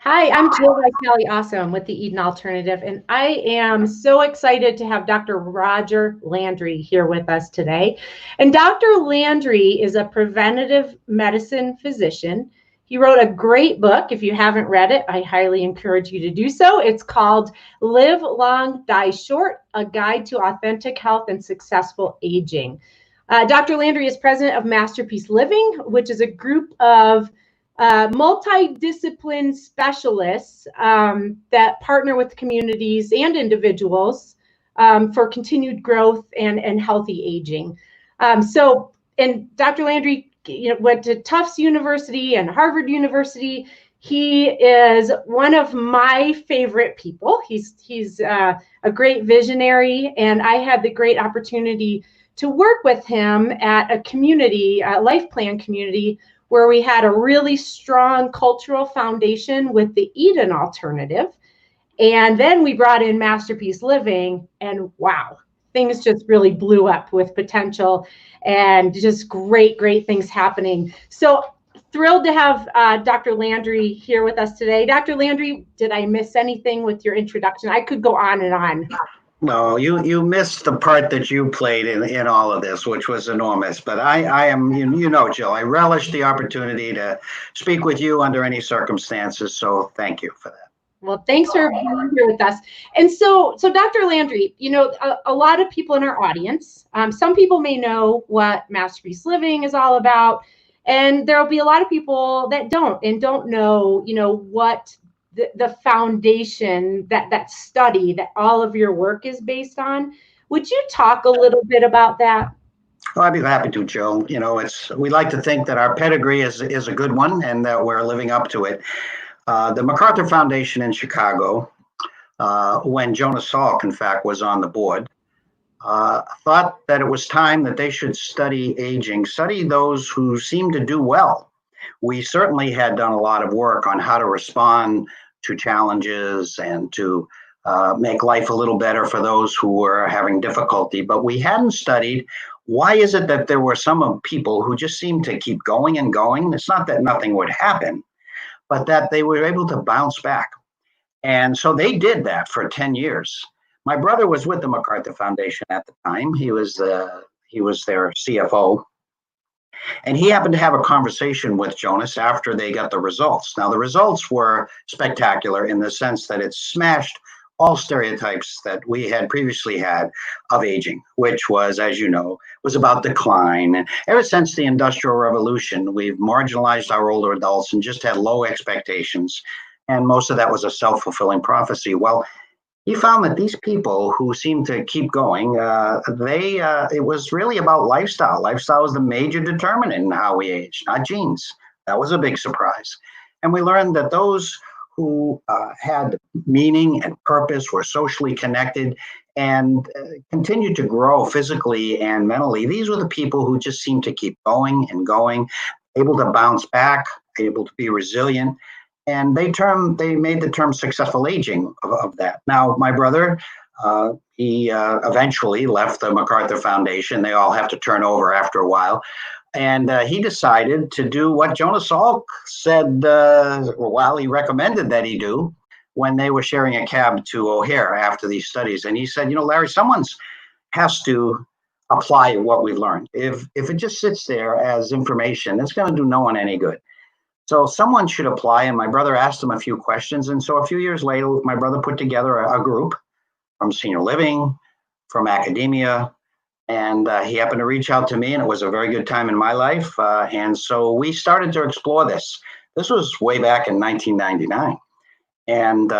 Hi, I'm Jill Kelly Awesome with the Eden Alternative, and I am so excited to have Dr. Roger Landry here with us today. And Dr. Landry is a preventative medicine physician. He wrote a great book. If you haven't read it, I highly encourage you to do so. It's called Live Long, Die Short, A Guide to Authentic Health and Successful Aging. Dr. Landry is president of Masterpiece Living, which is a group of multidiscipline specialists that partner with communities and individuals for continued growth and healthy aging. And Dr. Landry, went to Tufts University and Harvard University. He is one of my favorite people. He's a great visionary, and I had the great opportunity to work with him at a community, a life plan community, where we had a really strong cultural foundation with the Eden Alternative. And then we brought in Masterpiece Living, and wow, things just really blew up with potential and just great things happening. So thrilled to have Dr. Landry here with us today. Dr. Landry, did I miss anything with your introduction? I could go on and on. No, you missed the part that you played in all of this, which was enormous. But I am, Jill, I relish the opportunity to speak with you under any circumstances. So thank you for that. Well, thanks for being here with us. And so Dr. Landry, a lot of people in our audience, some people may know what Masterpiece Living is all about, and there'll be a lot of people that don't know, what the foundation, that study that all of your work is based on. Would you talk a little bit about that? Well, I'd be happy to, Jill. We like to think that our pedigree is a good one and that we're living up to it. The MacArthur Foundation in Chicago, when Jonas Salk, in fact, was on the board, thought that it was time that they should study aging, study those who seemed to do well. We certainly had done a lot of work on how to respond to challenges and to make life a little better for those who were having difficulty, but we hadn't studied why is it that there were some people who just seemed to keep going and going. It's not that nothing would happen, but that they were able to bounce back. And so they did that for 10 years. My brother was with the MacArthur Foundation at the time. He was their CFO. And he happened to have a conversation with Jonas after they got the results. Now, the results were spectacular in the sense that it smashed all stereotypes that we had previously had of aging, which was, as you know, was about decline. And ever since the Industrial Revolution, we've marginalized our older adults and just had low expectations. And most of that was a self-fulfilling prophecy. Well, he found that these people who seemed to keep going, it was really about lifestyle. Lifestyle was the major determinant in how we age, not genes. That was a big surprise. And we learned that those who had meaning and purpose, were socially connected, and continued to grow physically and mentally, these were the people who just seemed to keep going and going, able to bounce back, able to be resilient. And they made the term successful aging of that. Now, my brother, he eventually left the MacArthur Foundation. They all have to turn over after a while. And he decided to do what Jonas Salk said, he recommended that he do when they were sharing a cab to O'Hare after these studies. And he said, Larry, someone has to apply what we've learned. If it just sits there as information, it's going to do no one any good. So someone should apply, and my brother asked him a few questions. And so a few years later, my brother put together a group from senior living, from academia, and he happened to reach out to me, and it was a very good time in my life. And so we started to explore this. This was way back in 1999. And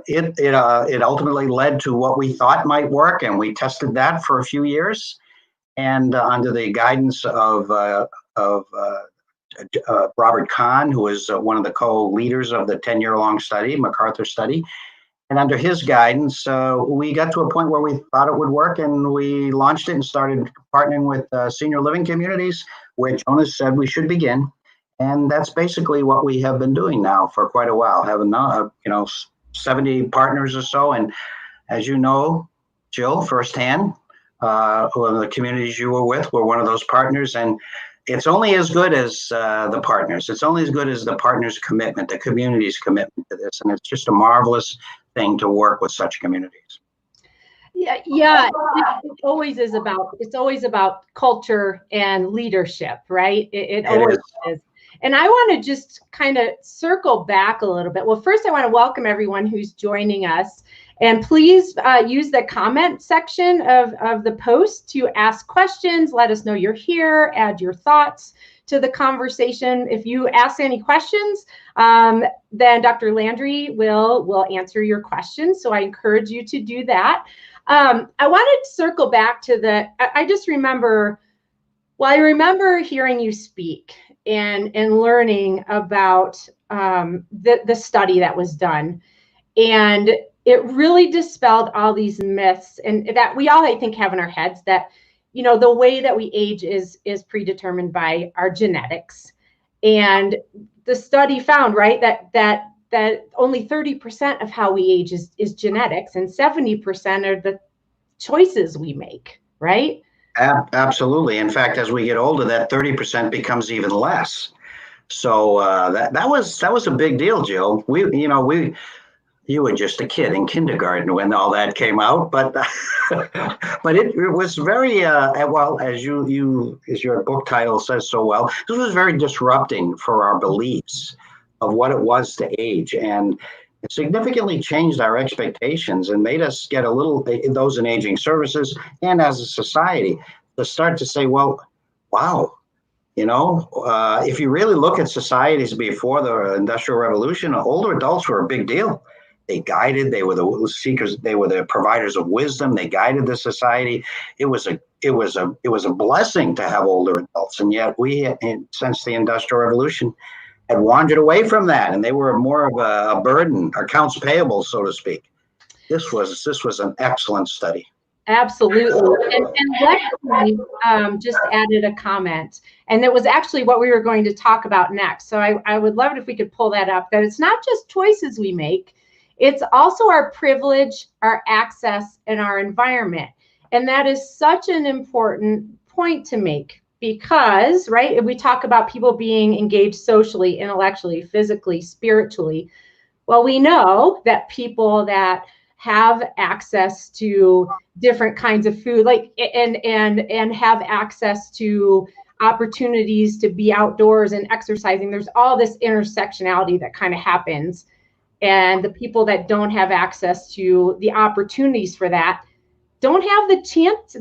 it ultimately led to what we thought might work, and we tested that for a few years. And under the guidance of Robert Kahn, who was one of the co-leaders of the 10-year-long study, MacArthur study. And under his guidance, we got to a point where we thought it would work, and we launched it and started partnering with senior living communities, where Jonas said we should begin. And that's basically what we have been doing now for quite a while, having 70 partners or so. And as you know, Jill, firsthand, one of the communities you were with were one of those partners. And it's only as good as the partners. It's only as good as the partners' commitment, the community's commitment to this. And it's just a marvelous thing to work with such communities. Yeah, it always is about, it's always about culture and leadership, right? It always is. And I want to just kind of circle back a little bit. Well, first I want to welcome everyone who's joining us. And please use the comment section of the post to ask questions. Let us know you're here, add your thoughts to the conversation. If you ask any questions, then Dr. Landry will answer your questions. So I encourage you to do that. I wanted to circle back to I just remember, well, I remember hearing you speak and learning about the study that was done. And it really dispelled all these myths and that we all, I think, have in our heads that, you know, the way that we age is predetermined by our genetics. And the study found, right, that only 30% of how we age is genetics, and 70% are the choices we make, right? Absolutely. In fact, as we get older, that 30% becomes even less. So that was a big deal, Jill. You were just a kid in kindergarten when all that came out, but but it was very well, as your book title says so well, this was very disrupting for our beliefs of what it was to age, and it significantly changed our expectations and made us get a little, those in aging services and as a society, to start to say, well, wow. If you really look at societies before the Industrial Revolution, older adults were a big deal. They guided, they were the seekers, they were the providers of wisdom, they guided the society. It was a blessing to have older adults. And yet since the Industrial Revolution, had wandered away from that, and they were more of a burden, accounts payable, so to speak. This was an excellent study. Absolutely. And Lexi just added a comment, and it was actually what we were going to talk about next. So I would love it if we could pull that up, that it's not just choices we make, it's also our privilege, our access, and our environment. And that is such an important point to make because, right, if we talk about people being engaged socially, intellectually, physically, spiritually, well, we know that people that have access to different kinds of food, like and have access to opportunities to be outdoors and exercising, there's all this intersectionality that kind of happens. And the people that don't have access to the opportunities for that don't have the chance,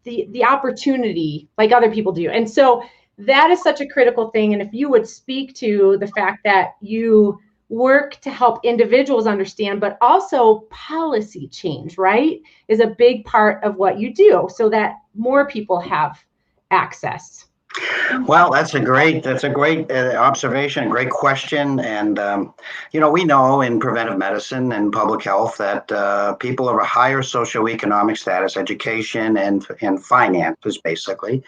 the opportunity like other people do. And so that is such a critical thing. And if you would speak to the fact that you work to help individuals understand, but also policy change, right, is a big part of what you do so that more people have access. Well, that's a great observation, great question. And, we know in preventive medicine and public health that people of a higher socioeconomic status, education and finances basically,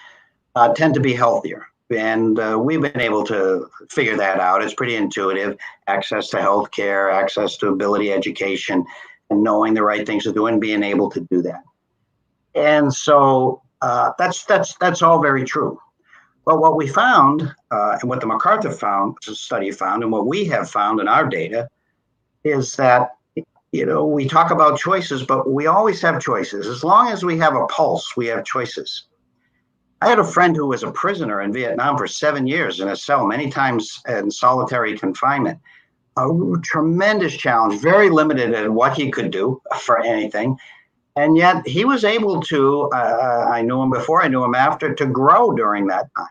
tend to be healthier. And we've been able to figure that out. It's pretty intuitive. Access to healthcare, access to ability education, and knowing the right things to do and being able to do that. And so that's all very true. But what we found, and what the MacArthur study found, and what we have found in our data, is that we talk about choices, but we always have choices. As long as we have a pulse, we have choices. I had a friend who was a prisoner in Vietnam for 7 years in a cell, many times in solitary confinement. A tremendous challenge, very limited in what he could do for anything. And yet he was able to, I knew him before, I knew him after, to grow during that time.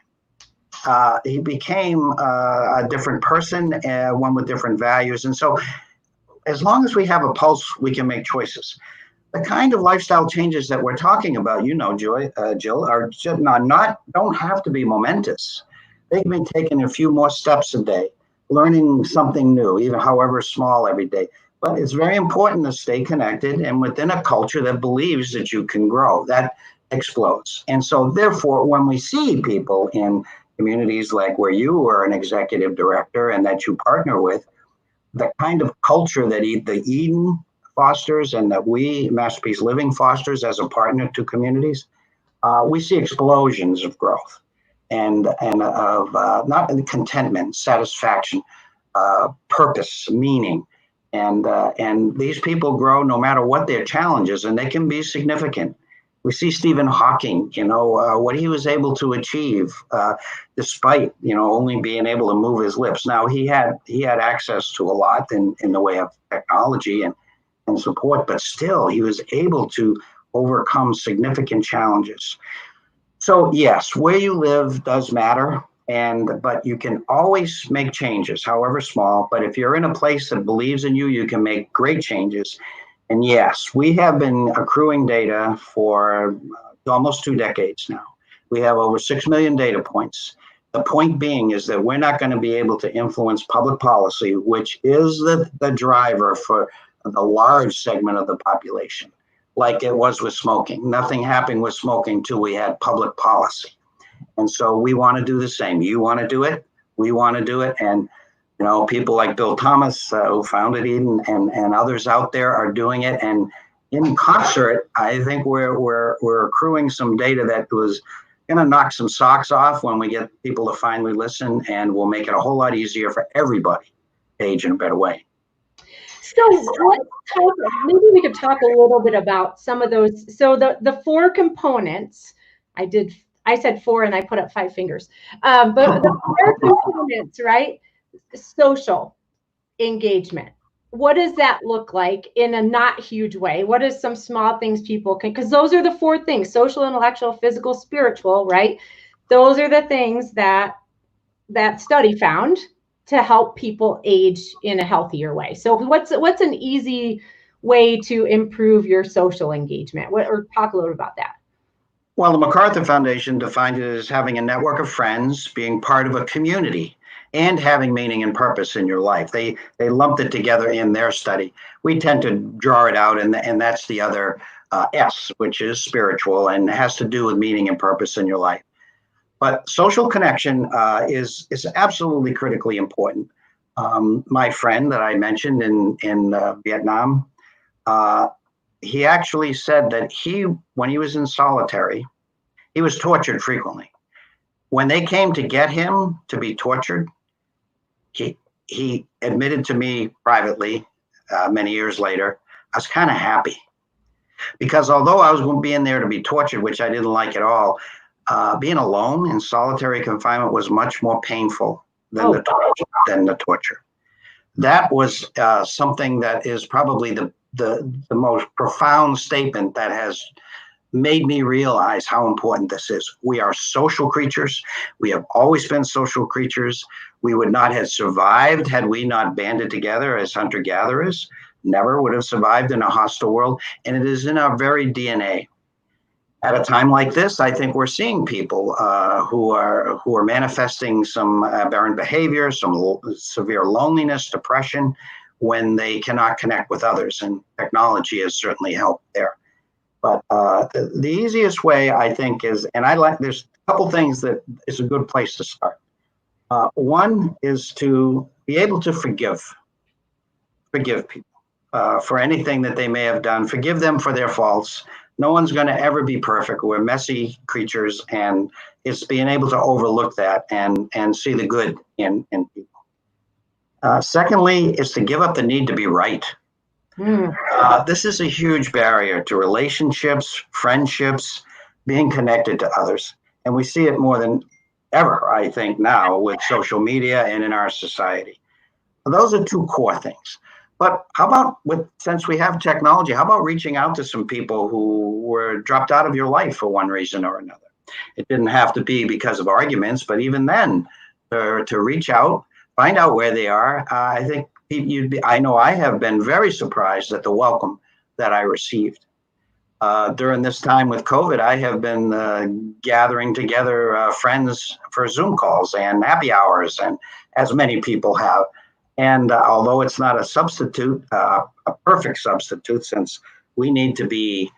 He became a different person, one with different values. And so as long as we have a pulse, we can make choices. The kind of lifestyle changes that we're talking about, Jill, are just don't have to be momentous. They can be taking a few more steps a day, learning something new, even however small every day. But it's very important to stay connected and within a culture that believes that you can grow. That explodes. And so therefore, when we see people in communities like where you are an executive director and that you partner with, the kind of culture that the Eden fosters and that we, Masterpiece Living, fosters as a partner to communities, we see explosions of growth. and of not contentment, satisfaction, purpose, meaning. And these people grow no matter what their challenges, and they can be significant. We see Stephen Hawking, what he was able to achieve, despite, only being able to move his lips. Now, he had access to a lot in the way of technology and support, but still he was able to overcome significant challenges. So yes, where you live does matter, but you can always make changes, however small. But if you're in a place that believes in you, you can make great changes. And yes, we have been accruing data for almost 2 decades now. We have over 6 million data points. The point being is that we're not going to be able to influence public policy, which is the driver for the large segment of the population, like it was with smoking. Nothing happened with smoking till we had public policy. And so we want to do the same. You want to do it, we want to do it. And people like Bill Thomas, who founded Eden, and others out there are doing it. And in concert, I think we're accruing some data that was going to knock some socks off when we get people to finally listen, and will make it a whole lot easier for everybody to age in a better way. So maybe we could talk a little bit about some of those. So the 4 components, I said 4 and I put up 5 fingers, but the 4 components, right? Social engagement. What does that look like in a not huge way? What is some small things people can, because those are the 4 things: social, intellectual, physical, spiritual, right? Those are the things that study found to help people age in a healthier way. So what's an easy way to improve your social engagement? Or talk a little about that. Well, the MacArthur Foundation defined it as having a network of friends, being part of a community, and having meaning and purpose in your life. They lumped it together in their study. We tend to draw it out, and that's the other S, which is spiritual and has to do with meaning and purpose in your life. But social connection is absolutely critically important. My friend that I mentioned in Vietnam, he actually said that when he was in solitary, he was tortured frequently. When they came to get him to be tortured, he admitted to me privately many years later, I was kind of happy, because although I was going to be in there to be tortured, which I didn't like at all, being alone in solitary confinement was much more painful than the torture. That was something that is probably the most profound statement that has made me realize how important this is. We are social creatures. We have always been social creatures. We would not have survived had we not banded together as hunter-gatherers. Never would have survived in a hostile world. And it is in our very DNA. At a time like this, I think we're seeing people who are manifesting some aberrant behavior, some severe loneliness, depression, when they cannot connect with others. And technology has certainly helped there. But the easiest way, I think, is, and there's a couple things that is a good place to start. One is to be able to forgive people for anything that they may have done. Forgive them for their faults. No one's going to ever be perfect. We're messy creatures, and it's being able to overlook that and see the good in people. Secondly, is to give up the need to be right. This is a huge barrier to relationships, friendships, being connected to others. And we see it more than ever, I think, now with social media and in our society. Those are 2 core things. But how about, since we have technology, how about reaching out to some people who were dropped out of your life for one reason or another? It didn't have to be because of arguments, but even then, to reach out, find out where they are. I think I know I have been very surprised at the welcome that I received. During this time with COVID, I have been gathering together friends for Zoom calls and happy hours, and as many people have. And although it's not a substitute, a perfect substitute, since we need to be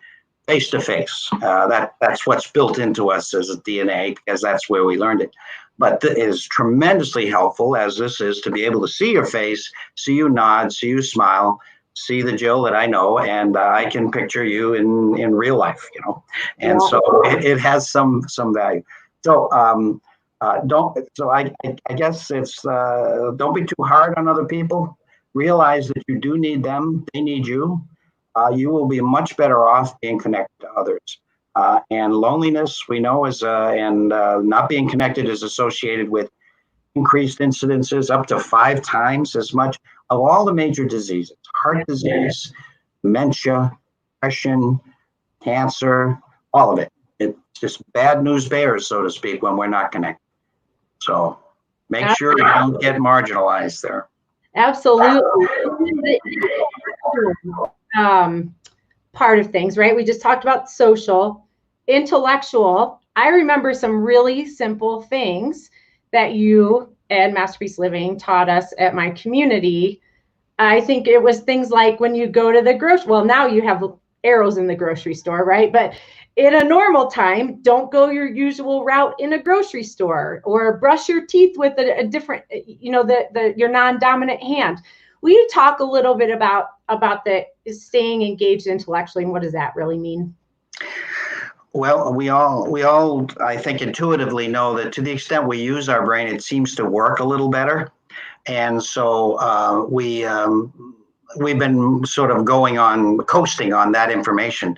face to face, that's what's built into us as a DNA, because that's where we learned it. But it is tremendously helpful, as this is, to be able to see your face, see you nod, see you smile, see the Jill that I know, and I can picture you in real life, And so it has some value. So I guess it's, don't be too hard on other people. Realize that you do need them, they need you. You will be much better off being connected to others. And loneliness, we know, and not being connected is associated with increased incidences up to 5 times as much of all the major diseases: heart disease, dementia, depression, cancer, all of it. It's just bad news bears, so to speak, when we're not connected. So make sure you don't get marginalized there. Absolutely. Part of things, right? We just talked about social, intellectual. I remember some really simple things that you and Masterpiece Living taught us at my community. I think it was things like when you go to the grocery, well, now you have arrows in the grocery store, right? But in a normal time, don't go your usual route in a grocery store, or brush your teeth with a different, your non-dominant hand. Will you talk a little bit about the staying engaged intellectually, and what does that really mean? Well, we all, I think, intuitively know that to the extent we use our brain, it seems to work a little better. And so we've been sort of coasting on that information.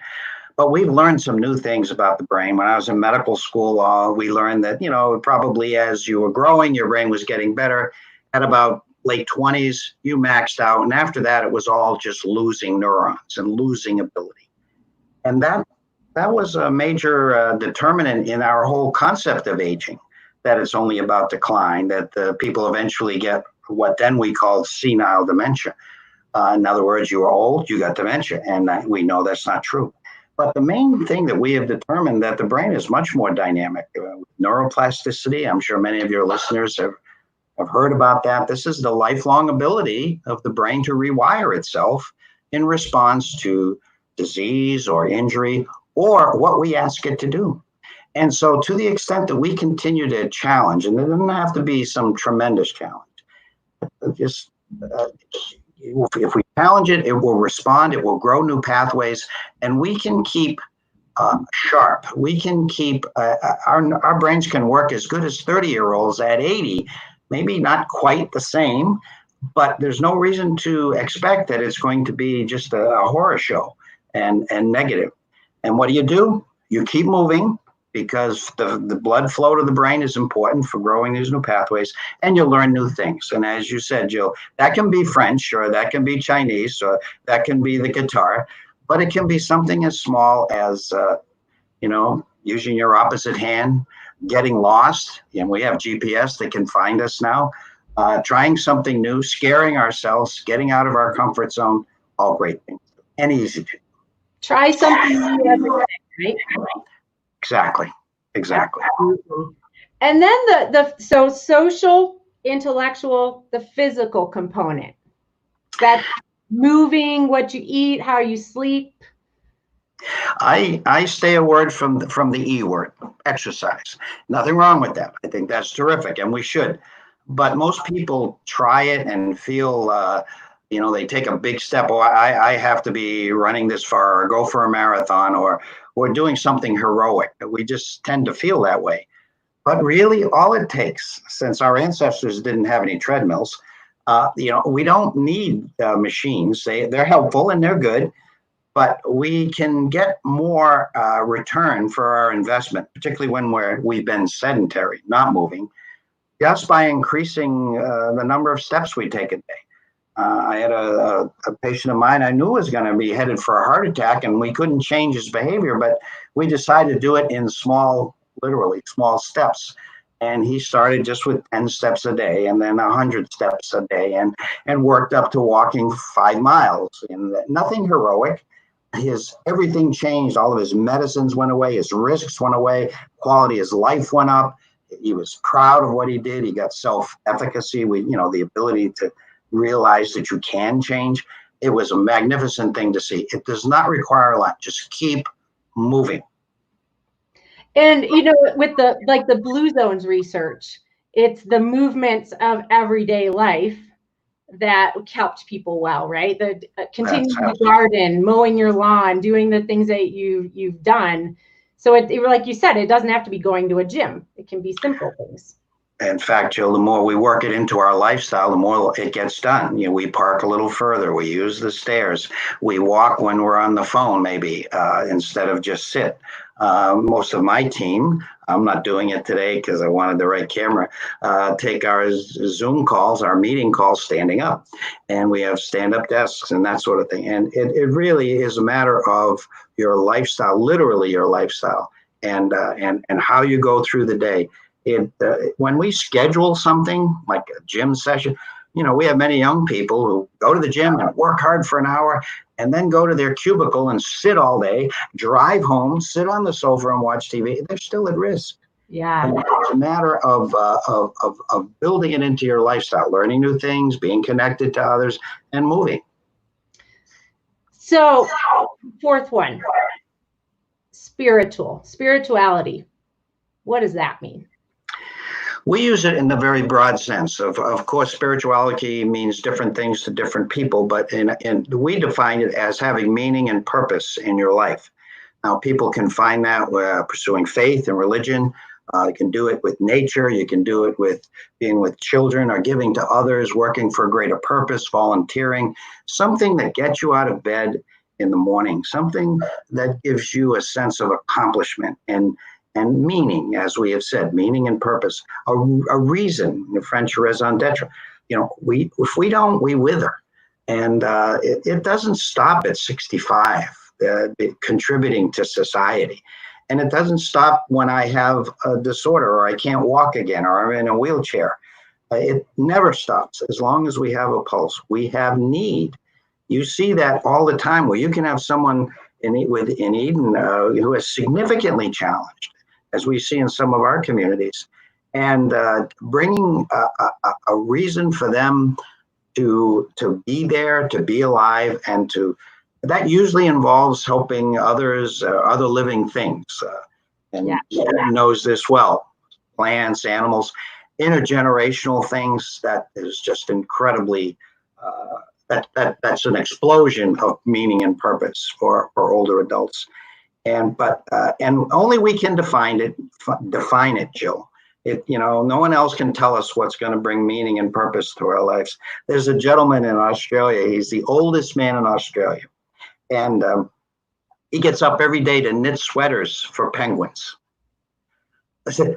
But we've learned some new things about the brain. When I was in medical school, we learned that, probably as you were growing, your brain was getting better. At about late 20s, you maxed out. And after that, it was all just losing neurons and losing ability. And that was a major determinant in our whole concept of aging, that it's only about decline, that the people eventually get what then we call senile dementia. In other words, you are old, you got dementia, and we know that's not true. But the main thing that we have determined, that the brain is much more dynamic. Neuroplasticity, I'm sure many of your listeners have heard about that. This is the lifelong ability of the brain to rewire itself in response to disease or injury, or what we ask it to do. And so to the extent that we continue to challenge, and it doesn't have to be some tremendous challenge, just if we challenge it, it will respond, it will grow new pathways, and we can keep sharp. We can keep, our brains can work as good as 30-year-olds at 80, maybe not quite the same, but there's no reason to expect that it's going to be just a horror show and negative. And what do? You keep moving, because the blood flow to the brain is important for growing these new pathways, and you'll learn new things. And as you said, Jill, that can be French, or that can be Chinese, or that can be the guitar, but it can be something as small as, using your opposite hand, getting lost, and we have GPS that can find us now, trying something new, scaring ourselves, getting out of our comfort zone, all great things, and easy to. Try something new every day, right? Exactly. Absolutely. And then so social, intellectual, the physical component. That's moving, what you eat, how you sleep. I stay away from the E word, exercise. Nothing wrong with that. I think that's terrific, and we should. But most people try it and feel, they take a big step. Oh, I have to be running this far, or go for a marathon, or doing something heroic. We just tend to feel that way. But really, all it takes, since our ancestors didn't have any treadmills, we don't need machines. They're helpful and they're good, but we can get more return for our investment, particularly when we've been sedentary, not moving, just by increasing the number of steps we take a day. I had a patient of mine I knew was going to be headed for a heart attack, and we couldn't change his behavior, but we decided to do it in literally small steps. And he started just with 10 steps a day, and then 100 steps a day, and worked up to walking 5 miles. And nothing heroic. Everything changed. All of his medicines went away. His risks went away. Quality of his life went up. He was proud of what he did. He got self-efficacy. The ability to realize that you can change. It was a magnificent thing to see. It does not require a lot. Just keep moving. And with the Blue Zones research, it's the movements of everyday life that helped people well, right? Continuing to garden, mowing your lawn, doing the things that you've done. So like you said, it doesn't have to be going to a gym. It can be simple things. In fact, Jill, the more we work it into our lifestyle, the more it gets done. We park a little further. We use the stairs. We walk when we're on the phone, maybe, instead of just sit. Most of my team, I'm not doing it today because I wanted the right camera, take our Zoom calls, our meeting calls standing up. And we have stand-up desks and that sort of thing. And it really is a matter of your lifestyle, literally your lifestyle, and how you go through the day. When we schedule something like a gym session, we have many young people who go to the gym and work hard for an hour and then go to their cubicle and sit all day, drive home, sit on the sofa and watch TV. They're still at risk. Yeah. And it's a matter of building it into your lifestyle, learning new things, being connected to others, and moving. So, fourth one, spirituality. What does that mean? We use it in the very broad sense. Of course, spirituality means different things to different people, but we define it as having meaning and purpose in your life. Now, people can find that pursuing faith and religion. You can do it with nature. You can do it with being with children or giving to others, working for a greater purpose, volunteering, something that gets you out of bed in the morning, something that gives you a sense of accomplishment and meaning, as we have said, meaning and purpose, a reason, in French, raison d'etre. If we don't, we wither. And it doesn't stop at 65, contributing to society. And it doesn't stop when I have a disorder or I can't walk again or I'm in a wheelchair. It never stops as long as we have a pulse. We have need. You see that all the time where you can have someone in Eden who is significantly challenged, as we see in some of our communities, and bringing a reason for them to be there, to be alive, and that usually involves helping others, other living things, and knows this well, plants, animals, intergenerational things. That is just incredibly, that's an explosion of meaning and purpose for older adults. And only we can define it, Jill. No one else can tell us what's going to bring meaning and purpose to our lives. There's a gentleman in Australia. He's the oldest man in Australia, and he gets up every day to knit sweaters for penguins.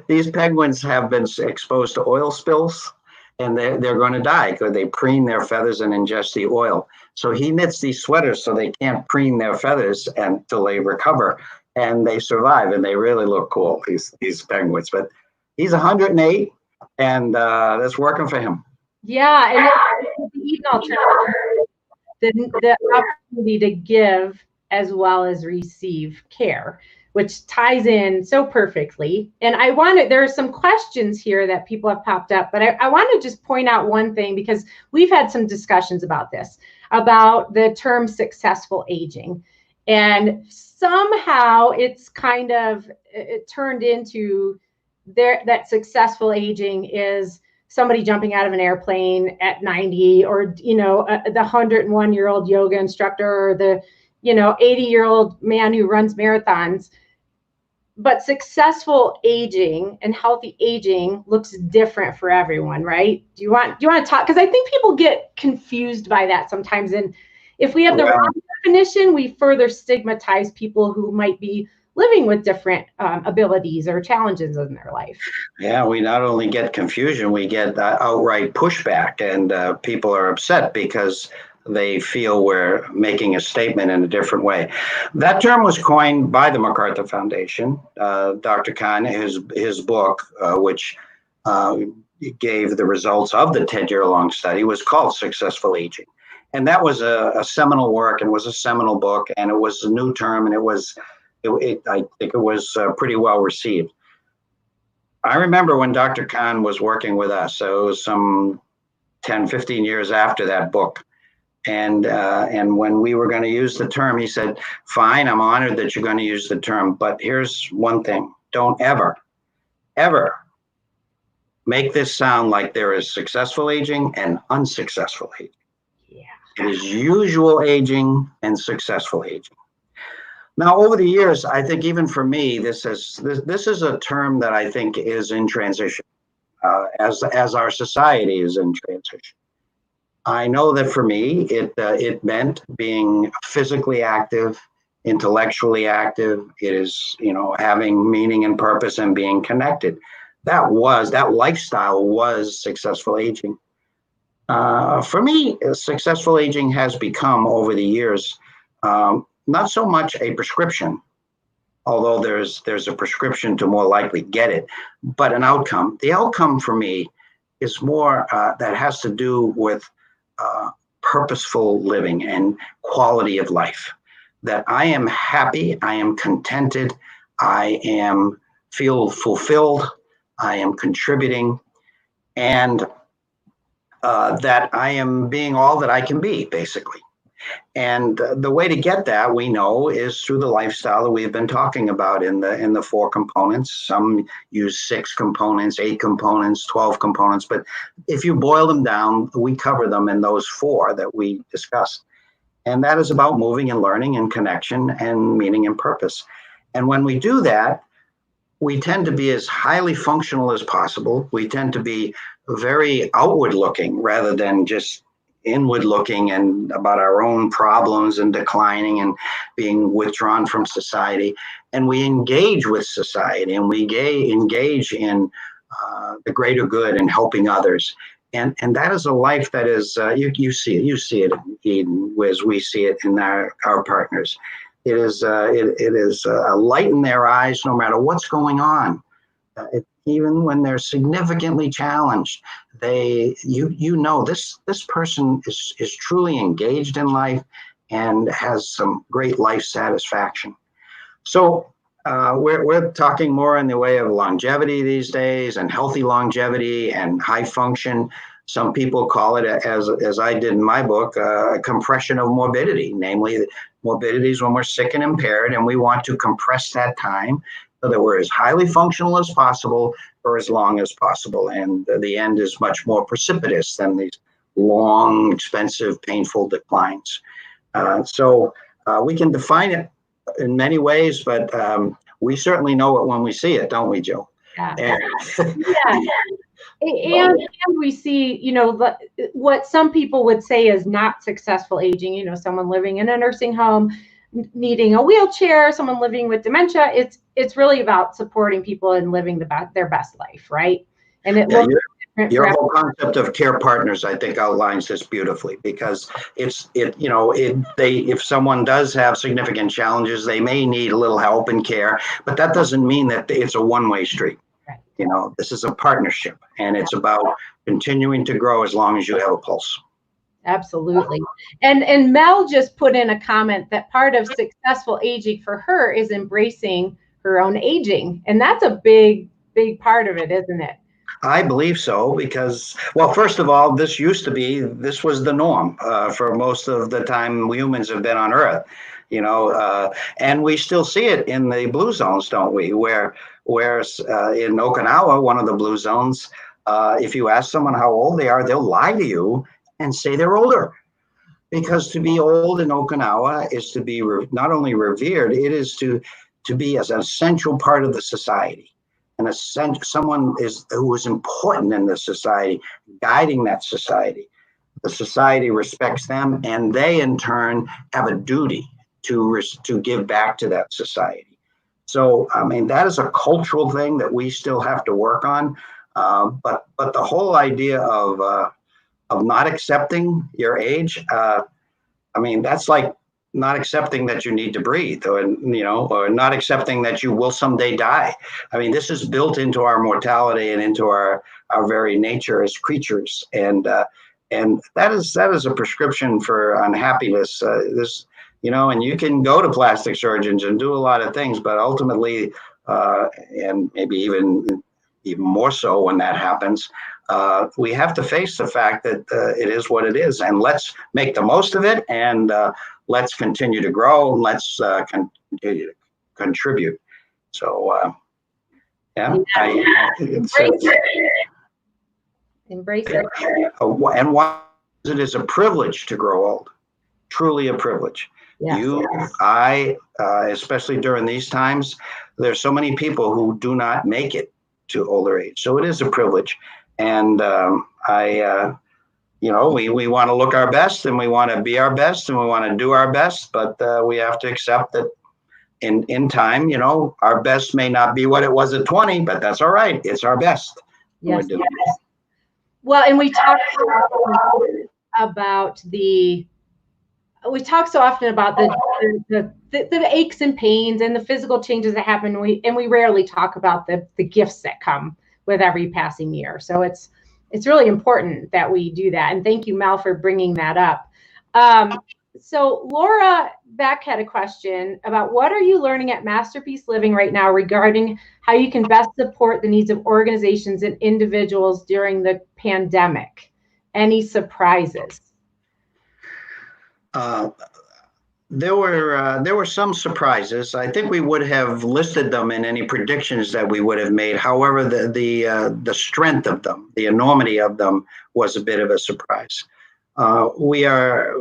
These penguins have been exposed to oil spills, and they're going to die because they preen their feathers and ingest the oil. So he knits these sweaters so they can't preen their feathers until they recover, and they survive, and they really look cool, these penguins. But he's 108, and that's working for him. Yeah, and the Eden alternative, the opportunity to give as well as receive care, which ties in so perfectly. And there are some questions here that people have popped up, but I want to just point out one thing, because we've had some discussions about this, about the term successful aging. And somehow it's kind of turned into that successful aging is somebody jumping out of an airplane at 90, or, the 101-year-old yoga instructor, or the 80-year-old man who runs marathons. But successful aging and healthy aging looks different for everyone, right? Do you want to talk? Because I think people get confused by that sometimes. And if we have the wrong definition, we further stigmatize people who might be living with different abilities or challenges in their life. Yeah, we not only get confusion, we get outright pushback, and people are upset because they feel we're making a statement in a different way. That term was coined by the MacArthur Foundation. Dr. Kahn, his book, which gave the results of the 10-year-long study, was called Successful Aging. And that was a seminal work, and was a seminal book, and it was a new term, and I think it was pretty well received. I remember when Dr. Kahn was working with us, so it was some 10, 15 years after that book. And when we were going to use the term, he said, fine, I'm honored that you're going to use the term, but here's one thing. Don't ever make this sound like there is successful aging and unsuccessful aging. Yeah. It is usual aging and successful aging. Now, over the years, I think even for me, this is a term that I think is in transition, as our society is in transition. I know that for me, it meant being physically active, intellectually active. It is, having meaning and purpose and being connected. That lifestyle was successful aging. For me, successful aging has become over the years not so much a prescription, although there's a prescription to more likely get it, but an outcome. The outcome for me is more that has to do with purposeful living and quality of life. That I am happy, I am contented, I am feel fulfilled, I am contributing, and that I am being all that I can be, basically. And the way to get that, we know, is through the lifestyle that we've been talking about in the 4 components. Some use 6 components, 8 components, 12 components, but if you boil them down, we cover them in those 4 that we discussed. And that is about moving and learning and connection and meaning and purpose. And when we do that, we tend to be as highly functional as possible. We tend to be very outward looking rather than just inward looking and about our own problems and declining and being withdrawn from society. And we engage with society and we engage in the greater good and helping others. And that is a life that is, you see it in Eden, as we see it in our partners. It is a light in their eyes no matter what's going on. Even when they're significantly challenged, this person is truly engaged in life and has some great life satisfaction. So we're talking more in the way of longevity these days, and healthy longevity and high function. Some people call it, as I did in my book, a compression of morbidity. Namely, morbidity is when we're sick and impaired, and we want to compress that time so that we're as highly functional as possible for as long as possible. And the end is much more precipitous than these long, expensive, painful declines. So we can define it in many ways, but we certainly know it when we see it, don't we, Joe? Yeah. Yeah. And we see, what some people would say is not successful aging, someone living in a nursing home, needing a wheelchair, someone living with dementia. It's really about supporting people and living their best life, right? And it looks different. Your whole concept of care partners, I think, outlines this beautifully, because if someone does have significant challenges, they may need a little help and care, but that doesn't mean that it's a one-way street. Right. This is a partnership, and it's about continuing to grow as long as you have a pulse. Absolutely. And Mel just put in a comment that part of successful aging for her is embracing her own aging. And that's a big, big part of it, isn't it? I believe so, because, well, first of all, this was the norm for most of the time humans have been on Earth, and we still see it in the blue zones, don't we? Where in Okinawa, one of the blue zones, if you ask someone how old they are, they'll lie to you and say they're older. Because to be old in Okinawa is to be not only revered, it is to be as an essential part of the society. And someone who is important in the society, guiding that society. The society respects them, and they in turn have a duty to give back to that society. So, I mean, that is a cultural thing that we still have to work on. But the whole idea of not accepting your age, I mean, that's like not accepting that you need to breathe, or not accepting that you will someday die. I mean, this is built into our mortality and into our very nature as creatures, and that is a prescription for unhappiness. And you can go to plastic surgeons and do a lot of things, but ultimately, and maybe even more so when that happens, we have to face the fact that it is what it is, and let's make the most of it, and let's continue to grow, and let's continue to contribute. So, Embrace it. And why it is a privilege to grow old, truly a privilege. Yes. I, especially during these times, there's so many people who do not make it to older age. So it is a privilege. And we want to look our best, and we want to be our best, and we want to do our best, but we have to accept that in time, our best may not be what it was at 20, but that's all right. It's our best. Yes. Well, and we talk so often about the aches and pains and the physical changes that happen. We rarely talk about the gifts that come with every passing year. So it's really important that we do that. And thank you, Mel, for bringing that up. So Laura Beck had a question about what are you learning at Masterpiece Living right now regarding how you can best support the needs of organizations and individuals during the pandemic. Any surprises? There were some surprises. I think we would have listed them in any predictions that we would have made. However, the strength of them, the enormity of them, was a bit of a surprise. We are,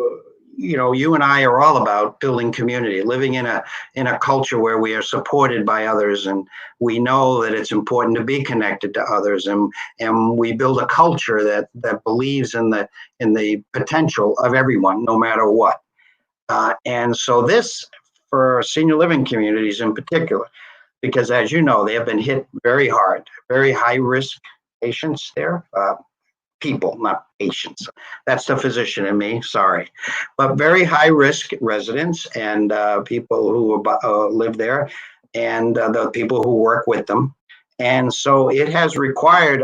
you and I are all about building community, living in a culture where we are supported by others, and we know that it's important to be connected to others, and we build a culture that believes in the potential of everyone, no matter what. And so this, for senior living communities in particular, because as you know, they have been hit very hard, very high risk patients there, people, not patients. That's the physician in me, sorry. But very high risk residents and people who live there, and the people who work with them. And so it has required,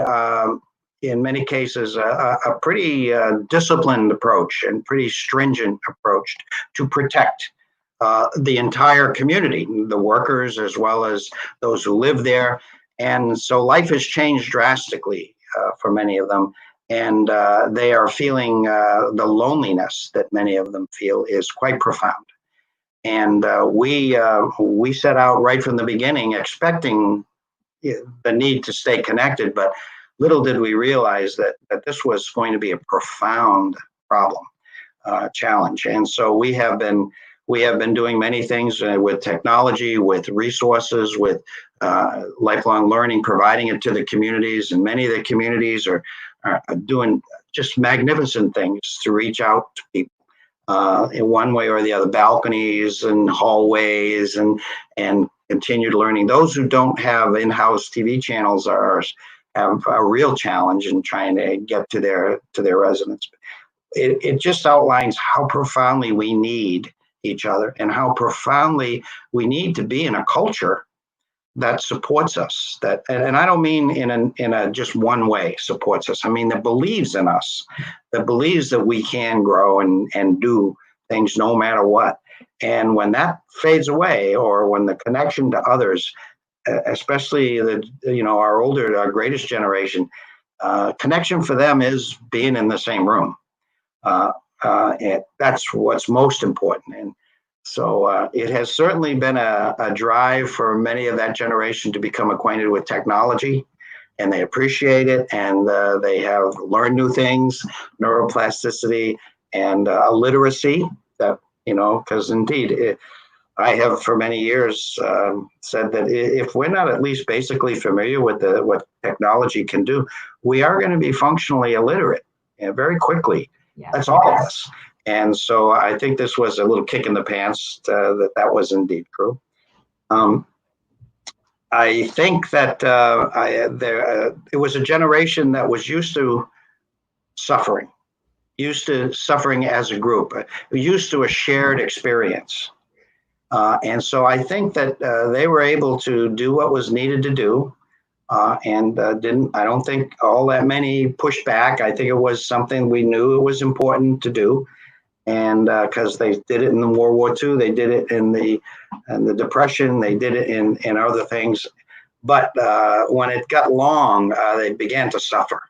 in many cases, a pretty disciplined approach and pretty stringent approach to protect the entire community, the workers as well as those who live there. And so life has changed drastically for many of them. And they are feeling the loneliness that many of them feel is quite profound. And we set out right from the beginning expecting the need to stay connected, but little did we realize that this was going to be a profound problem, challenge. And so we have been doing many things with technology, with resources, with lifelong learning, providing it to the communities. And many of the communities are doing just magnificent things to reach out to people in one way or the other, balconies and hallways and continued learning. Those who don't have in-house TV channels have a real challenge in trying to get to their residents. It just outlines how profoundly we need each other and how profoundly we need to be in a culture that supports us. And I don't mean in a just one way supports us. I mean that believes in us, that believes that we can grow and do things no matter what. And when that fades away, or when the connection to others, especially our greatest generation, connection for them is being in the same room. And that's what's most important. And so it has certainly been a drive for many of that generation to become acquainted with technology, and they appreciate it, and they have learned new things, neuroplasticity and literacy, that, because indeed, I have for many years said that if we're not at least basically familiar with what technology can do, we are going to be functionally illiterate very quickly. Yeah. That's all of us. And so I think this was a little kick in the pants that was indeed true. I think that it was a generation that was used to suffering as a group, used to a shared experience. And so I think that they were able to do what was needed to do, and I don't think all that many pushed back. I think it was something we knew it was important to do. And because they did it in the World War II, they did it in the Depression, they did it in other things. But when it got long, they began to suffer,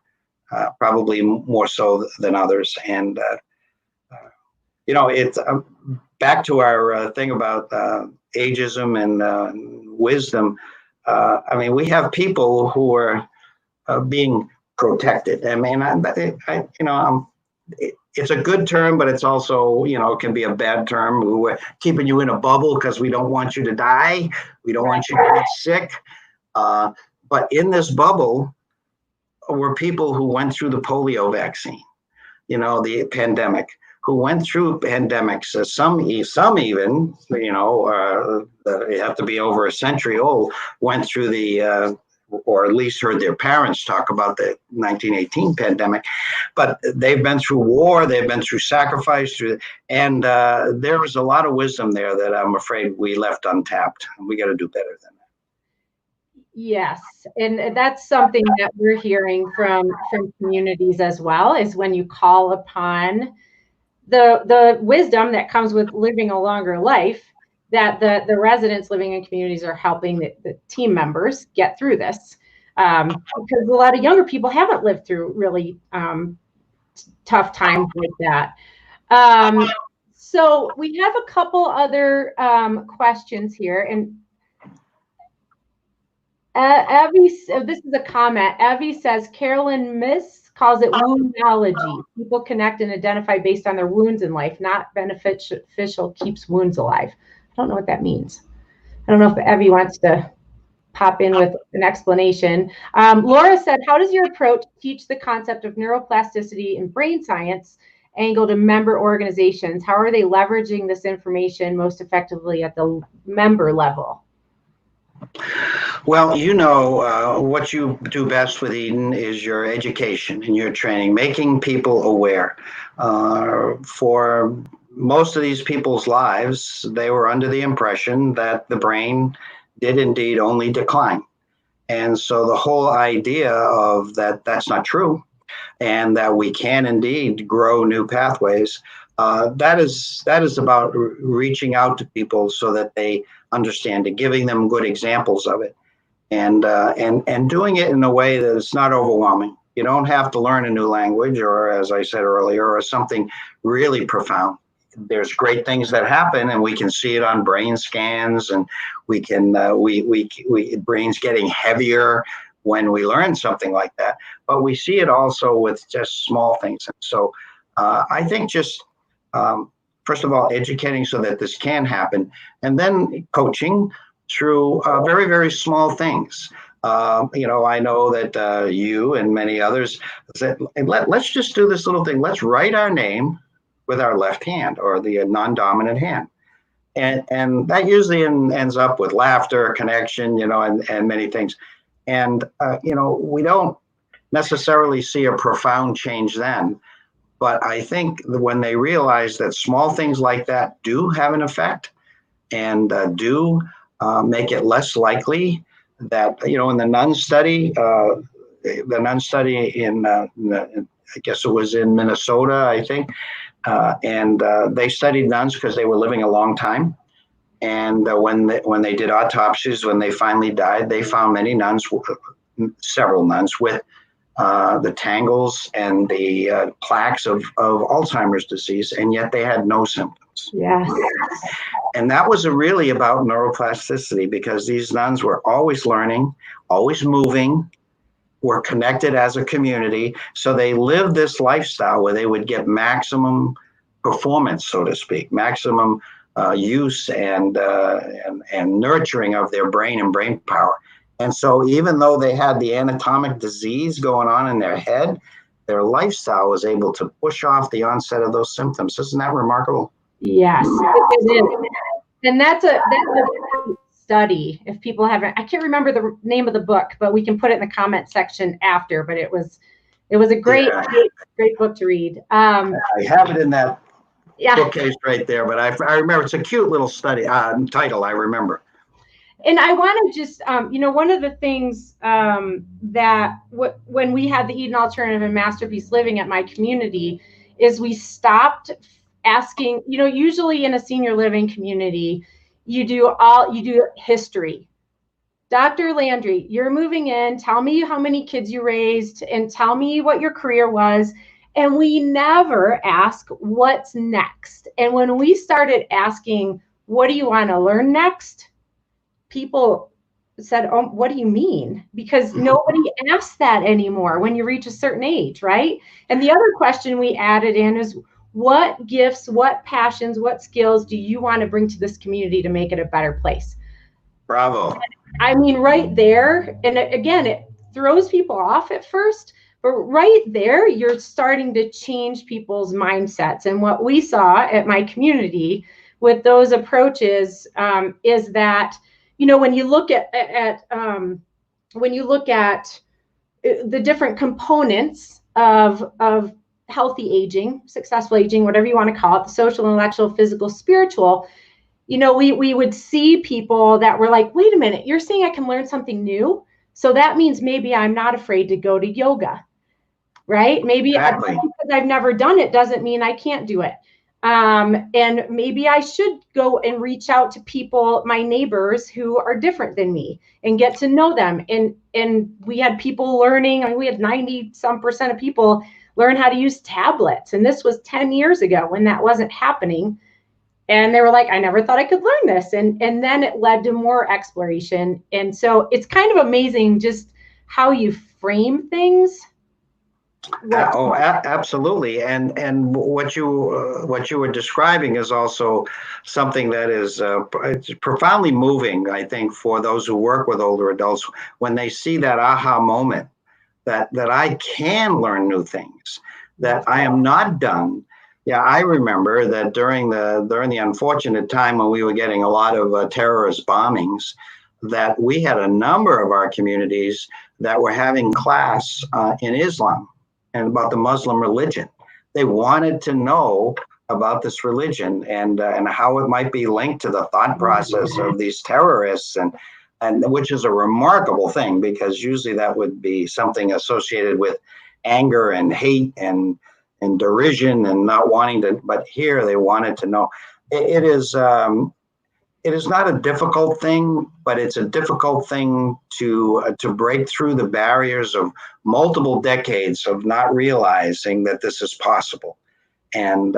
probably more so than others. And it's back to our thing about ageism and wisdom. I mean, we have people who are being protected. I mean, I'm it's a good term, but it's also, can be a bad term. We're keeping you in a bubble because we don't want you to die. We don't want you to get sick. But in this bubble were people who went through the polio vaccine, the pandemic, who went through pandemics. Some even, they have to be over a century old, went through the, or at least heard their parents talk about the 1918 pandemic. But they've been through war, they've been through sacrifice, and there was a lot of wisdom there that I'm afraid we left untapped. We got to do better than that. Yes, and that's something that we're hearing from communities as well, is when you call upon the wisdom that comes with living a longer life, that the residents living in communities are helping the team members get through this, because a lot of younger people haven't lived through really tough times like that. So we have a couple other questions here, and Evie, this is a comment. Evie says, Carolyn Miss calls it woundology. People connect and identify based on their wounds in life, not beneficial keeps wounds alive. I don't know what that means. I don't know if Evie wants to pop in with an explanation. Laura said, how does your approach teach the concept of neuroplasticity and brain science angle to member organizations? How are they leveraging this information most effectively at the member level? Well, what you do best with Eden is your education and your training, making people aware. For most of these people's lives, they were under the impression that the brain did indeed only decline. And so the whole idea of that's not true, and that we can indeed grow new pathways, that is about reaching out to people so that they understand it, giving them good examples of it, and doing it in a way that it's not overwhelming. You don't have to learn a new language, or as I said earlier, or something really profound. There's great things that happen, and we can see it on brain scans, and we can brains getting heavier when we learn something like that. But we see it also with just small things. And so I think just first of all, educating so that this can happen, and then coaching through very, very small things. I know that you and many others said, let's just do this little thing. Let's write our name with our left hand, or the non-dominant hand. And that usually ends up with laughter, connection, and many things. And, we don't necessarily see a profound change then. But I think when they realize that small things like that do have an effect, and do make it less likely that, in the nun study, in, I guess it was in Minnesota, I think, and they studied nuns because they were living a long time. And when they did autopsies, when they finally died, they found several nuns with the tangles and the plaques of Alzheimer's disease, and yet they had no symptoms. Yes. And that was really about neuroplasticity, because these nuns were always learning, always moving, were connected as a community. So they lived this lifestyle where they would get maximum performance, so to speak, maximum use and nurturing of their brain and brain power. And so even though they had the anatomic disease going on in their head, their lifestyle was able to push off the onset of those symptoms. Isn't that remarkable? Yes, it is. And that's a study. If people haven't, I can't remember the name of the book, but we can put it in the comment section after. But it was a great book to read. I have it in that bookcase right there, but I remember it's a cute little study title. I remember. And I want to just, one of the things that when we had the Eden Alternative and Masterpiece Living at my community is we stopped asking, usually in a senior living community, you do history. Dr. Landry, you're moving in, tell me how many kids you raised and tell me what your career was. And we never ask what's next. And when we started asking, what do you want to learn next? People said, oh, what do you mean? Because nobody asks that anymore when you reach a certain age, right? And the other question we added in is, what gifts, what passions, what skills do you want to bring to this community to make it a better place? Bravo. I mean, right there, and again, it throws people off at first, but right there, you're starting to change people's mindsets. And what we saw at my community with those approaches is that, you know, when you look at the different components of healthy aging, successful aging, whatever you want to call it, the social, intellectual, physical, spiritual, you know, we would see people that were like, wait a minute, you're saying I can learn something new? So that means maybe I'm not afraid to go to yoga, right? Maybe Exactly. because I've never done it doesn't mean I can't do it. And maybe I should go and reach out to people, my neighbors who are different than me, and get to know them. And we had people learning, I mean, we had 90% of people learn how to use tablets. And this was 10 years ago when that wasn't happening. And they were like, I never thought I could learn this. And then it led to more exploration. And so it's kind of amazing just how you frame things. Absolutely. And what you were describing is also something that is it's profoundly moving, I think, for those who work with older adults when they see that aha moment that I can learn new things, that I am not done. Yeah, I remember that during the unfortunate time when we were getting a lot of terrorist bombings, that we had a number of our communities that were having class in Islam and about the Muslim religion. They wanted to know about this religion and how it might be linked to the thought process of these terrorists, and which is a remarkable thing, because usually that would be something associated with anger and hate and derision and not wanting to, but here they wanted to know. It is not a difficult thing, but it's a difficult thing to break through the barriers of multiple decades of not realizing that this is possible. And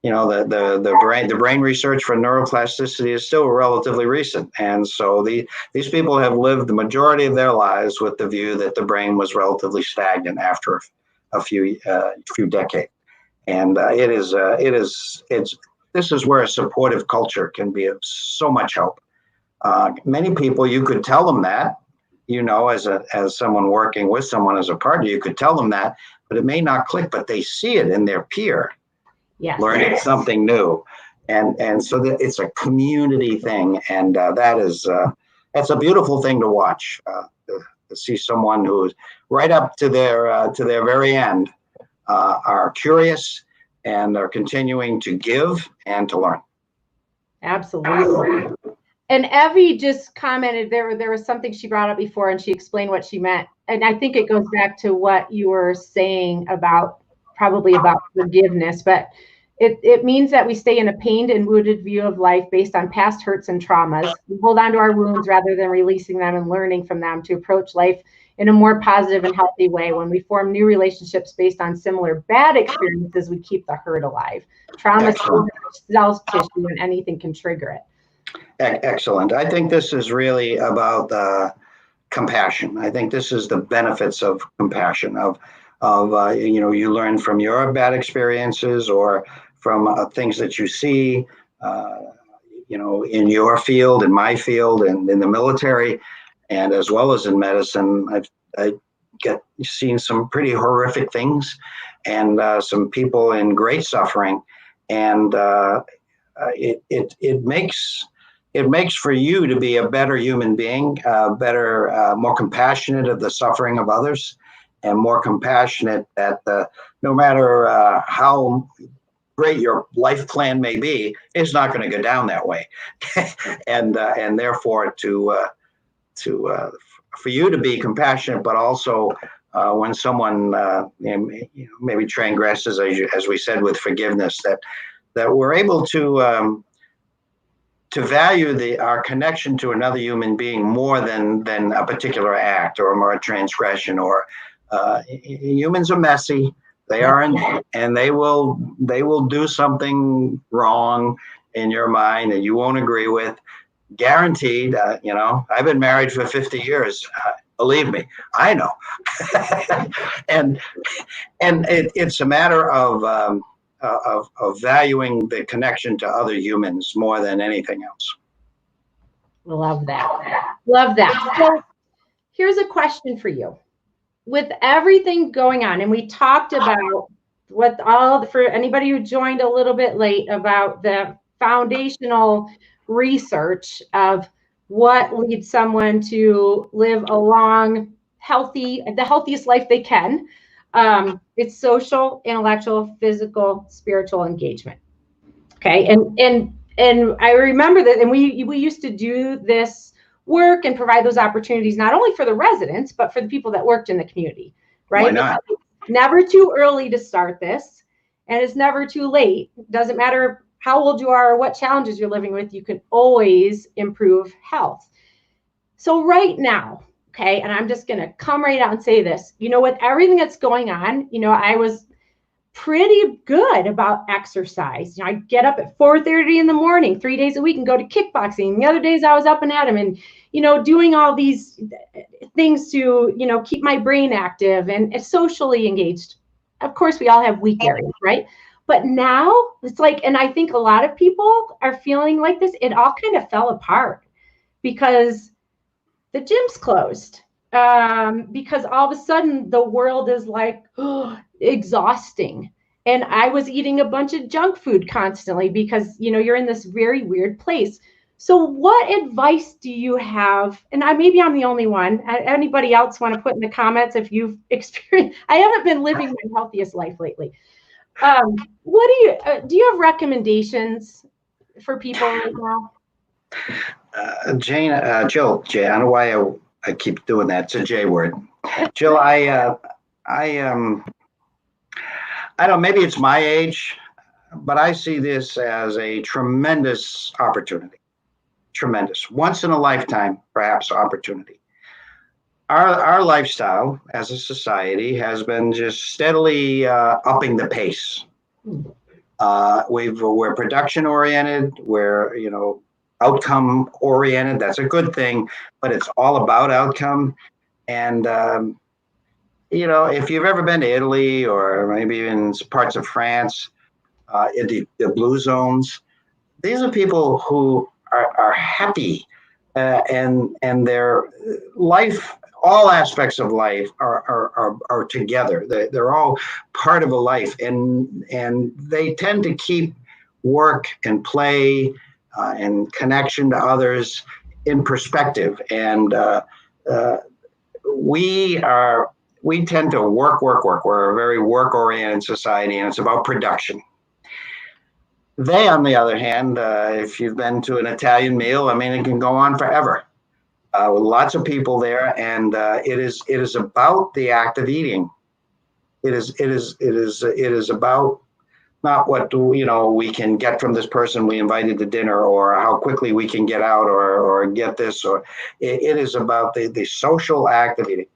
you know, the brain research for neuroplasticity is still relatively recent, and so these people have lived the majority of their lives with the view that the brain was relatively stagnant after a few decades. And this is where a supportive culture can be of so much help. Many people, you could tell them that, you know, as someone working with someone as a partner, you could tell them that, but it may not click, but they see it in their peer. Yes. Learning something new. And so that it's a community thing. And that's a beautiful thing to watch, to see someone who's right up to their very end are curious and are continuing to give and to learn. Absolutely. And Evie just commented there was something she brought up before, and she explained what she meant. And I think it goes back to what you were saying about forgiveness, but it means that we stay in a pained and wounded view of life based on past hurts and traumas. We hold on to our wounds rather than releasing them and learning from them to approach life in a more positive and healthy way. When we form new relationships based on similar bad experiences, we keep the hurt alive. Trauma cells tissue, and anything can trigger it. Excellent. I think this is really about compassion. I think this is the benefits of compassion, of you know, you learn from your bad experiences or from things that you see, you know, in your field, in my field, and in the military, and as well as in medicine. I've seen some pretty horrific things, and some people in great suffering, and it makes for you to be a better human being, better, more compassionate of the suffering of others, and more compassionate that no matter how great your life plan may be, it's not going to go down that way, and therefore for you to be compassionate, but also when someone maybe transgresses, as we said, with forgiveness, that we're able to value our connection to another human being more than a particular act or more a transgression. Or humans are messy. They aren't, and they will do something wrong in your mind that you won't agree with. guaranteed. I've been married for 50 years. Believe me, I know. and it's a matter of valuing the connection to other humans more than anything else. Love that. Love that. So here's a question for you. With everything going on, and we talked about for anybody who joined a little bit late, about the foundational research of what leads someone to live a long, the healthiest life they can. It's social, intellectual, physical, spiritual engagement. Okay, and I remember that, and we used to do this work and provide those opportunities not only for the residents, but for the people that worked in the community, right? Why not? It's never too early to start this, and it's never too late. Doesn't matter how old you are or what challenges you're living with, you can always improve health. So right now, okay, and I'm just going to come right out and say this, with everything that's going on, I was pretty good about exercise. I get up at 4:30 in the morning, 3 days a week, and go to kickboxing. The other days I was up and at 'em and, doing all these things to, keep my brain active and socially engaged. Of course, we all have weak areas, right? But now it's like, and I think a lot of people are feeling like this, it all kind of fell apart because the gym's closed. Because all of a sudden the world is like, exhausting. And I was eating a bunch of junk food constantly because, you're in this very weird place. So what advice do you have? And maybe I'm the only one. Anybody else want to put in the comments if you've experienced? I haven't been living my healthiest life lately. What do you have recommendations for people right now? Jill, I don't know why I keep doing that. It's a J word. Jill, I don't, maybe it's my age, but I see this as a tremendous opportunity. Tremendous, once in a lifetime, perhaps, opportunity. Our lifestyle as a society has been just steadily upping the pace. We're production oriented. We're, outcome oriented. That's a good thing, but it's all about outcome. And, if you've ever been to Italy or maybe even parts of France, in the blue zones, these are people who are happy and their life, all aspects of life are together. They're all part of a life, and they tend to keep work and play and connection to others in perspective. And we tend to work. We're a very work-oriented society, and it's about production. They, on the other hand, if you've been to an Italian meal, it can go on forever. With lots of people there, and it is about the act of eating. It is about not what we can get from this person we invited to dinner, or how quickly we can get out, or get this, or it is about the social act of eating.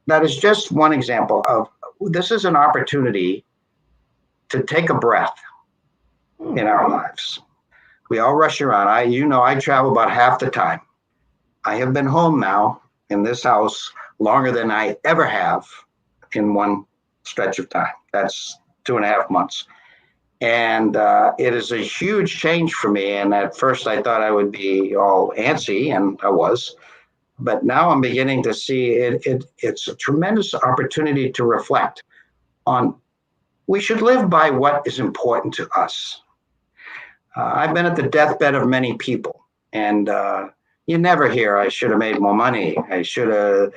That is just one example of, this is an opportunity to take a breath in our lives. We all rush around. I travel about half the time. I have been home now in this house longer than I ever have in one stretch of time. That's 2.5 months. And it is a huge change for me. And at first I thought I would be all antsy, and I was. But now I'm beginning to see it's a tremendous opportunity to reflect on, we should live by what is important to us. I've been at the deathbed of many people, and you never hear, I should have made more money. I should have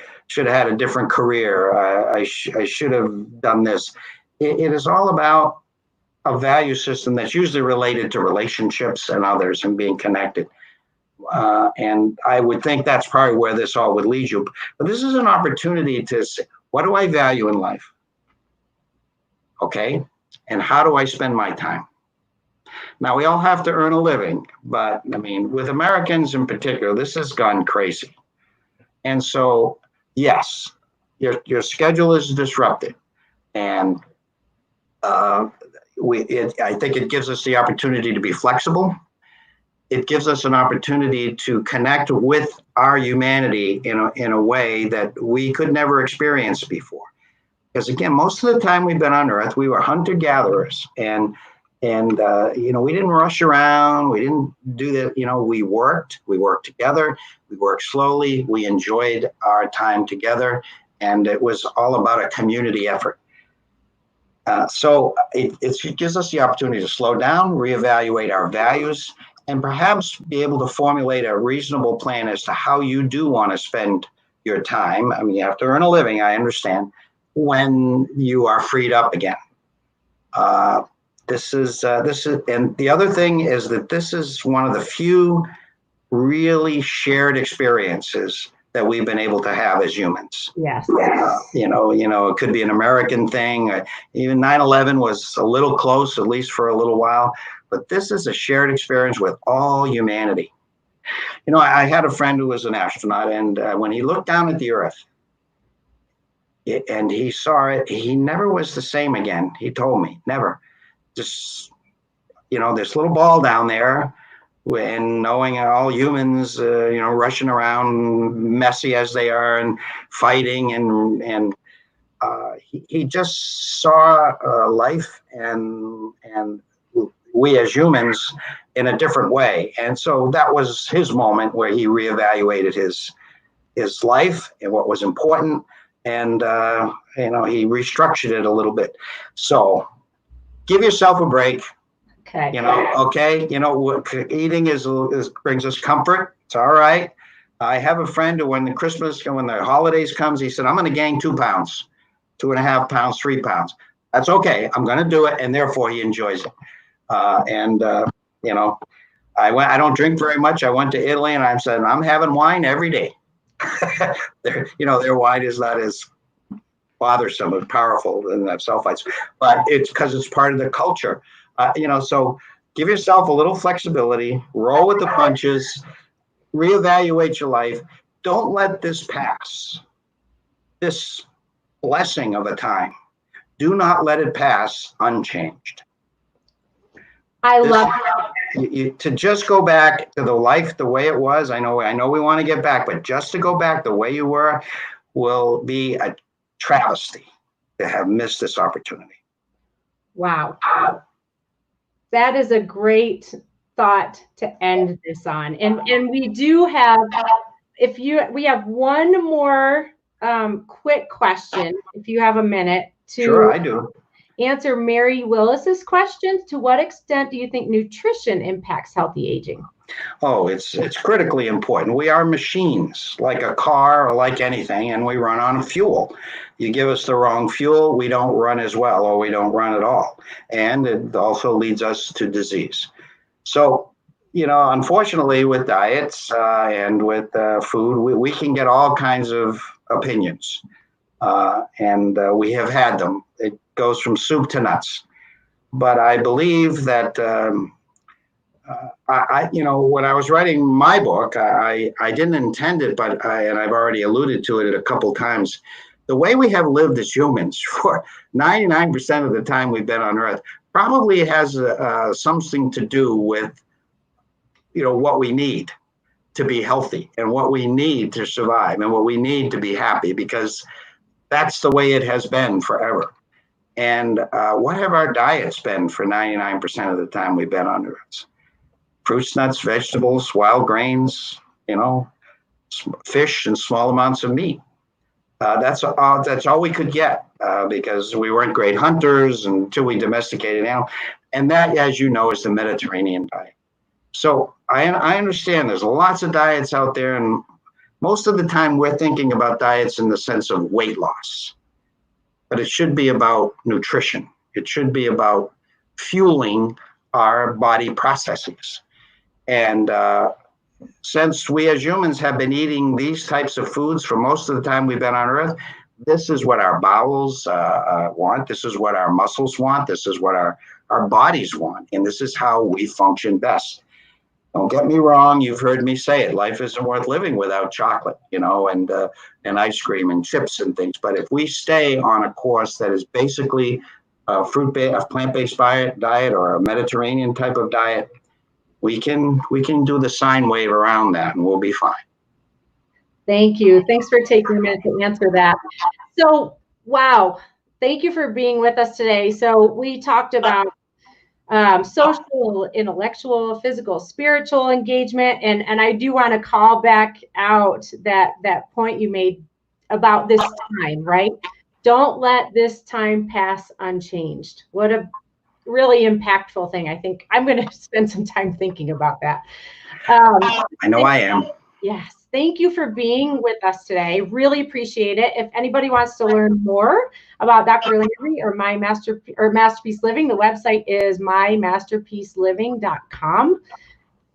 had a different career. I should have done this. It is all about a value system that's usually related to relationships and others and being connected. And I would think that's probably where this all would lead you. But this is an opportunity to say, what do I value in life? Okay. And how do I spend my time? Now, we all have to earn a living, but with Americans in particular, this has gone crazy. And so, yes, your schedule is disrupted. And I think it gives us the opportunity to be flexible it gives us an opportunity to connect with our humanity in a way that we could never experience before. Because again, most of the time we've been on Earth, we were hunter-gatherers, and we didn't rush around. We didn't do that. We worked together. We worked slowly. We enjoyed our time together, and it was all about a community effort. So it gives us the opportunity to slow down, reevaluate our values, and perhaps be able to formulate a reasonable plan as to how you do want to spend your time. I mean, you have to earn a living, I understand, when you are freed up again. This is, and the other thing is that this is one of the few really shared experiences that we've been able to have as humans. Yes. It could be an American thing. Even 9/11 was a little close, at least for a little while. But this is a shared experience with all humanity. I had a friend who was an astronaut, and when he looked down at the Earth and he saw it, he never was the same again. He told me, never. Just, this little ball down there, and knowing all humans, rushing around, messy as they are, and fighting, and he just saw life and we as humans in a different way. And so that was his moment where he reevaluated his life and what was important, and he restructured it a little bit. So give yourself a break. Okay. Eating brings us comfort. It's all right. I have a friend who, when the holidays comes, he said, I'm going to gain 2 pounds, 2.5 pounds, 3 pounds. That's okay. I'm going to do it. And therefore he enjoys it. I don't drink very much. I went to Italy and I said, I'm having wine every day. Their wine is not as bothersome and powerful than that sulfites, but it's because it's part of the culture. So give yourself a little flexibility, roll with the punches, reevaluate your life. Don't let this pass, this blessing of a time. Do not let it pass unchanged. I love that. To just go back to the life the way it was. I know we want to get back, but just to go back the way you were will be a travesty to have missed this opportunity. Wow. That is a great thought to end this on. And we do have, we have one more quick question, if you have a minute to Sure, I do. Answer Mary Willis's questions. To what extent do you think nutrition impacts healthy aging? Oh, it's critically important. We are machines, like a car or like anything, and we run on fuel. You give us the wrong fuel, we don't run as well, or we don't run at all. And it also leads us to disease. So, unfortunately, with diets and with food, we can get all kinds of opinions. And we have had them. It goes from soup to nuts. But I believe that when I was writing my book, I didn't intend it, but and I've already alluded to it a couple times. The way we have lived as humans for 99% of the time we've been on Earth probably has something to do with, what we need to be healthy and what we need to survive and what we need to be happy, because that's the way it has been forever. And what have our diets been for 99% of the time we've been on Earth? Fruits, nuts, vegetables, wild grains, fish, and small amounts of meat. That's all we could get because we weren't great hunters until we domesticated animals. And that, as you know, is the Mediterranean diet. So I understand there's lots of diets out there, and most of the time we're thinking about diets in the sense of weight loss. But it should be about nutrition. It should be about fueling our body processes. And since we as humans have been eating these types of foods for most of the time we've been on Earth, this is what our bowels want. This is what our muscles want. This is what our bodies want. And this is how we function best. Don't get me wrong. You've heard me say it. Life isn't worth living without chocolate, and ice cream and chips and things. But if we stay on a course that is basically a plant-based diet or a Mediterranean type of diet, we can do the sine wave around that, and we'll be fine. Thank you. Thanks for taking a minute to answer that. So, wow, thank you for being with us today. So we talked about social, intellectual, physical, spiritual engagement, and I do want to call back out that point you made about this time, right? Don't let this time pass unchanged. What a really impactful thing. I think I'm going to spend some time thinking about that. I know I am. Yes. Thank you for being with us today. Really appreciate it. If anybody wants to learn more about Dr. Landry or Masterpiece Living, the website is mymasterpieceliving.com.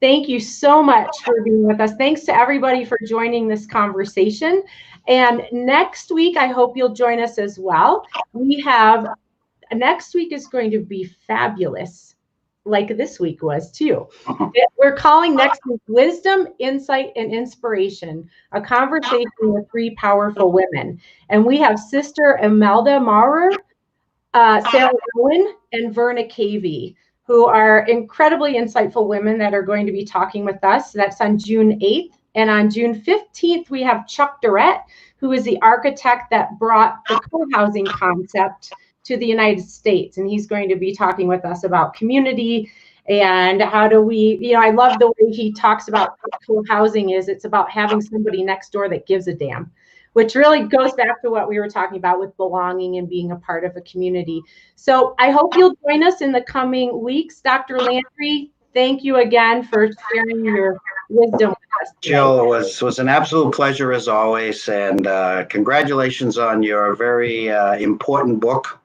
Thank you so much for being with us. Thanks to everybody for joining this conversation. And next week, I hope you'll join us as well. Next week is going to be fabulous, like this week was too. We're calling next week Wisdom, Insight, and Inspiration, a conversation with three powerful women. And we have Sister Imelda Maurer, Sarah Owen, and Verna Cavey, who are incredibly insightful women that are going to be talking with us. That's on June 8th. And on June 15th, we have Chuck Durrett, who is the architect that brought the co-housing concept to the United States. And he's going to be talking with us about community and how do we, I love the way he talks about co-housing is it's about having somebody next door that gives a damn, which really goes back to what we were talking about with belonging and being a part of a community. So I hope you'll join us in the coming weeks. Dr. Landry, thank you again for sharing your wisdom with us today. Jill, it was an absolute pleasure as always, and congratulations on your very important book.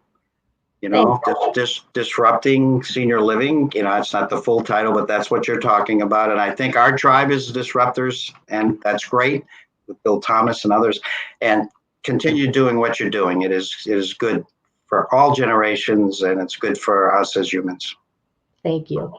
Disrupting senior living. It's not the full title, but that's what you're talking about. And I think our tribe is disruptors, and that's great with Bill Thomas and others. And continue doing what you're doing. It is good for all generations, and it's good for us as humans. Thank you.